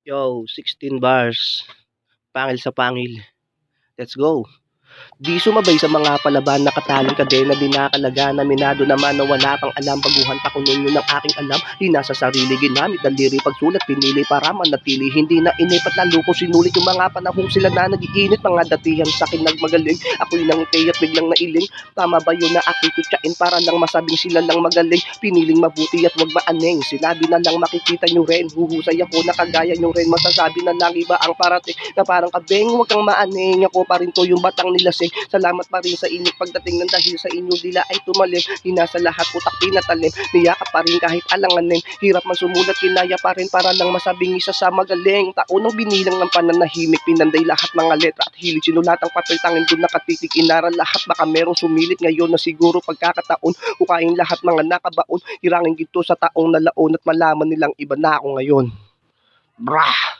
Yo, 16 bars. Pangil sa pangil. Let's go. Di sumabay sa mga palaban, nakataling kadena, di nakalaga na minado naman na wala pang alam. Baguhan pa kunin yun ng aking alam. Di nasa sarili ginamit, daliri pagsulat, pinili para manatili. Hindi na inipat lalo ko sinulit yung mga panahong sila na nag-iinit. Mga datihan sa akin nagmagaling. Ako'y nangitay at biglang nailing. Tama ba yun na ako'y kutsain para lang masabing sila lang magaling? Piniling mabuti at wag maaneng. Sinabi na lang makikita nyo rin. Huhusay ako na kagaya nyo rin. Masasabi na lang iba ang parating na parang kabeng. Huwag kang maaneng. Ako pa rin to yung batang nilasing. Salamat pa rin sa inyo pagdating ng dahil sa inyo dila ay tumalim. Di na sa lahat utak pinatalim. Niyakap pa rin kahit alanganin. Hirap man sumulat, kinaya pa rin para lang masabing isa sa magaling. Taon ng binilang ng pananahimik. Pinanday lahat mga letra at hilig. Sinulatang papel tangin doon nakatitig. Inaral lahat baka merong sumilit ngayon na siguro pagkakataon. Hukain lahat mga nakabaon. Hirangin ginto sa taong nalaon at malaman nilang iba na ako ngayon. Brah!